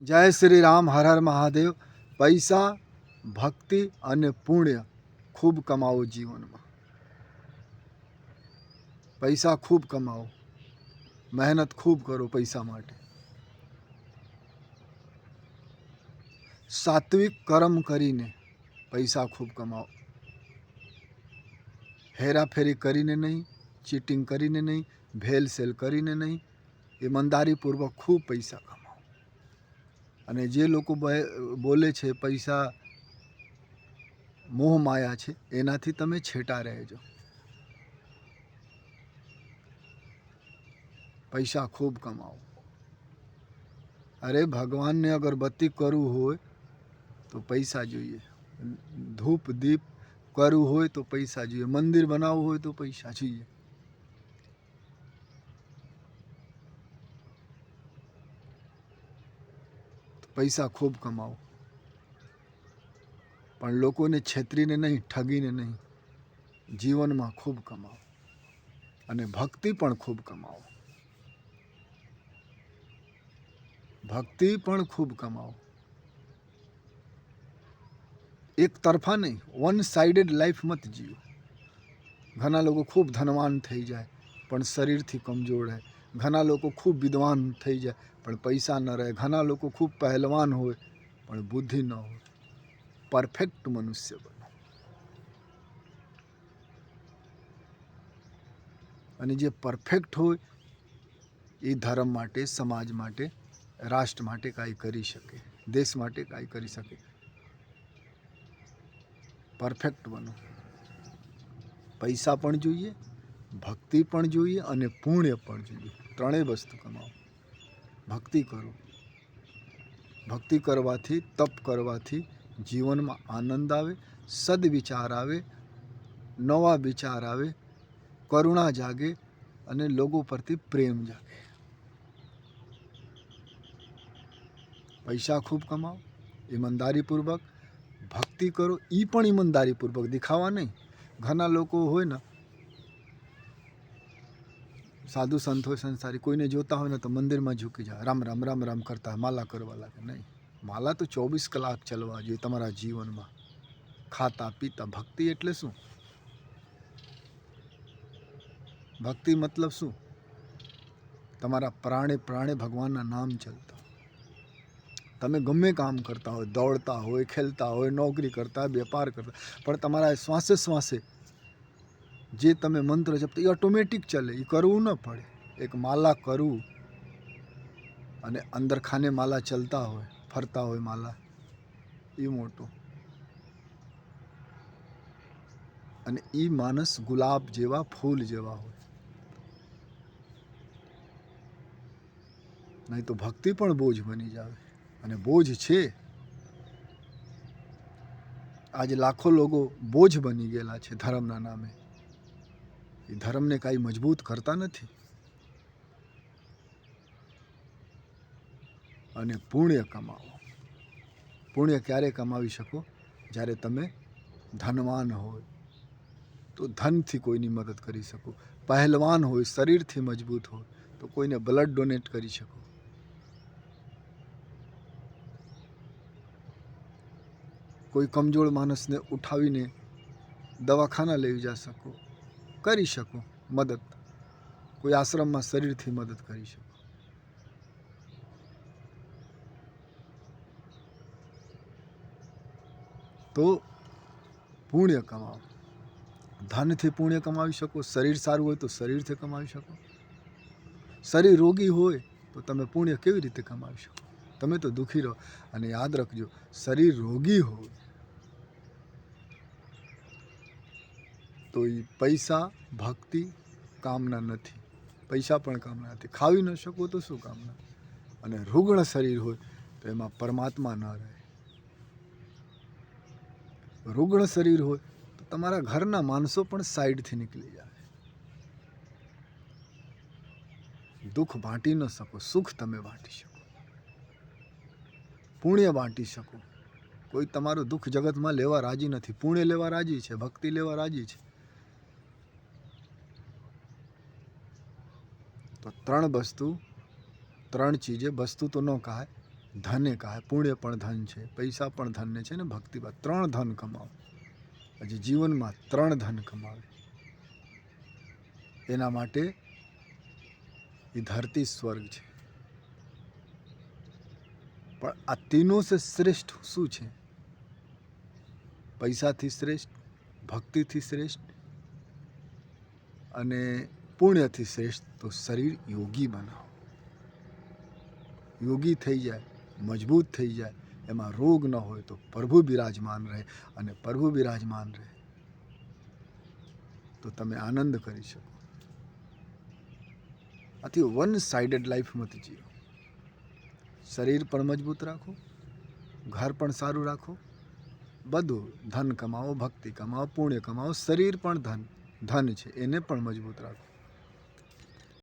જય શ્રી રામ, હર હર મહાદેવ. પૈસા, ભક્તિ અને પુણ્ય ખૂબ કમાવો જીવનમાં. પૈસા ખૂબ કમાવો, મહેનત ખૂબ કરો પૈસા માટે. સાત્વિક કર્મ કરીને પૈસા ખૂબ કમાવો. હેરાફેરી કરીને નહીં, ચીટિંગ કરીને નહીં, ભેલસેલ કરીને નહીં, ઈમાનદારીપૂર્વક ખૂબ પૈસા કમાવો. અને જે લોકો બોલે છે પૈસા મોહ માયા છે, એનાથી તમે છેટા રહેજો. પૈસા ખૂબ કમાવો. અરે ભગવાનને અગરબત્તી કરવું હોય તો પૈસા જોઈએ, ધૂપ દીપ કરવું હોય તો પૈસા જોઈએ, મંદિર બનાવવું હોય તો પૈસા જોઈએ. પૈસા ખૂબ કમાવો, પણ લોકોને છેતરીને નહીં, ઠગીને નહીં. જીવનમાં ખૂબ કમાવો અને ભક્તિ પણ ખૂબ કમાવો. ભક્તિ પણ ખૂબ કમાવો. એક તરફા નહીં, વન સાઇડેડ લાઈફ મત જીવો. ઘણા લોકો ખૂબ ધનવાન થઈ જાય પણ શરીરથી કમજોર રહે. ઘણા લોકો ખૂબ વિદ્વાન થઈ જાય પણ પૈસા ન રહે. ઘણા લોકો ખૂબ પહેલવાન હોય પણ બુદ્ધિ ન હોય. પરફેક્ટ મનુષ્ય બનો. અને જે પરફેક્ટ હોય એ ધર્મ માટે, સમાજ માટે, રાષ્ટ્ર માટે કાંઈ કરી શકે, દેશ માટે કાંઈ કરી શકે. પરફેક્ટ બનો. પૈસા પણ જોઈએ, ભક્તિ પણ જોઈએ અને પુણ્ય પણ જોઈએ. ત્રણેય વસ્તુ કમાવો. ભક્તિ કરો. ભક્તિ કરવાથી, તપ કરવાથી જીવનમાં આનંદ આવે, સદવિચાર આવે, નવા વિચાર આવે, કરુણા જાગે અને લોકો પ્રતિ પ્રેમ જાગે. પૈસા ખૂબ કમાવો, ઈમાનદારીપૂર્વક ભક્તિ કરો. એ પણ ઈમાનદારીપૂર્વક, દેખાવા નહીં. ઘણા લોકો હોય ને, સાધુ સંત હોય, સંસારી, કોઈને જોતા હોય ને તો મંદિરમાં ઝૂકી જાય, રામ રામ રામ રામ કરતા હોય, માલા કરવા લાગે. નહીં, માલા તો 24 કલાક ચાલવા જોઈએ તમારા જીવનમાં. ખાતા પીતા. ભક્તિ એટલે શું? ભક્તિ મતલબ શું? તમારા પ્રાણે પ્રાણે ભગવાનના નામ ચાલતા. તમે ગમે કામ કરતા હોય, દોડતા હોય, ખેલતા હોય, નોકરી કરતા, વેપાર કરતા, પણ તમારા શ્વાસે શ્વાસે જે તમે મંત્ર જપતા એ ઓટોમેટિક ચાલે, એ કરવું ન પડે. એક માલા કરવું અને અંદર ખાને માલા ચલતા હોય, ફરતા હોય માલા, એ મોટો. અને એ માણસ ગુલાબ જેવા, ફૂલ જેવા હોય. નહીં તો ભક્તિ પણ બોજ બની જાય. અને બોજ છે. આજે લાખો લોકો બોજ બની ગયેલા છે ધર્મના નામે. એ ધર્મને કાંઈ મજબૂત કરતા નથી. અને પુણ્ય કમાવો. પુણ્ય ક્યારે કમાવી શકો? જ્યારે તમે ધનવાન હોય તો ધનથી કોઈની મદદ કરી શકો. પહેલવાન હોય, શરીરથી મજબૂત હોય તો કોઈને બ્લડ ડોનેટ કરી શકો. કોઈ કમજોર માણસને ઉઠાવીને દવાખાના લઈ જા શકો, કરી શકો મદદ. કોઈ આશ્રમમાં શરીરથી મદદ કરી શકો. તો પુણ્ય કમાવો. ધનથી પુણ્ય કમાવી શકો. શરીર સારું હોય તો શરીરથી કમાવી શકો. શરીર રોગી હોય તો તમે પુણ્ય કેવી રીતે કમાવી શકો? તમે તો દુઃખી રહો. અને યાદ રાખજો, શરીર રોગી હોય તો એ પૈસા, ભક્તિ કામના નથી. પૈસા પણ કામના નથી. ખાવી ન શકો તો શું કામના? અને રૂગ્ણ શરીર હોય તો એમાં પરમાત્મા ન રહે. રૂગ્ણ શરીર હોય તો તમારા ઘરના માણસો પણ સાઈડથી નીકળી જાય. દુઃખ બાંટી ન શકો, સુખ તમે બાંટી શકો. પુણ્ય બાંટી શકો. કોઈ તમારું દુઃખ જગતમાં લેવા રાજી નથી. પુણ્ય લેવા રાજી છે, ભક્તિ લેવા રાજી છે. તો ત્રણ વસ્તુ, ત્રણ ચીજે, વસ્તુ તો ન કહાય, ધન એક આ પુણ્ય પણ ધન છે, પૈસા પણ ધનને છે ને ભક્તિમાં 3 ધન કમાવો. હજી જીવનમાં 3 ધન કમાવે એના માટે એ ધરતી સ્વર્ગ છે. પણ આ तीनों से શ્રેષ્ઠ શું છે? પૈસાથી શ્રેષ્ઠ, ભક્તિથી શ્રેષ્ઠ અને પુણ્યથી શ્રેષ્ઠ તો શરીર યોગી બનાવો. યોગી થઈ જાય, મજબૂત થઈ જાય, એમાં રોગ ન હોય તો પ્રભુ બિરાજમાન રહે, અને પ્રભુ બિરાજમાન રહે તો તમે આનંદ કરી શકો. આથી વન સાઇડેડ લાઈફ મત જીવો. શરીર પણ મજબૂત રાખો, ઘર પણ સારું રાખો, બધું ધન કમાવો, ભક્તિ કમાવો, પુણ્ય કમાવો. શરીર પણ ધન છે, એને પણ મજબૂત રાખો.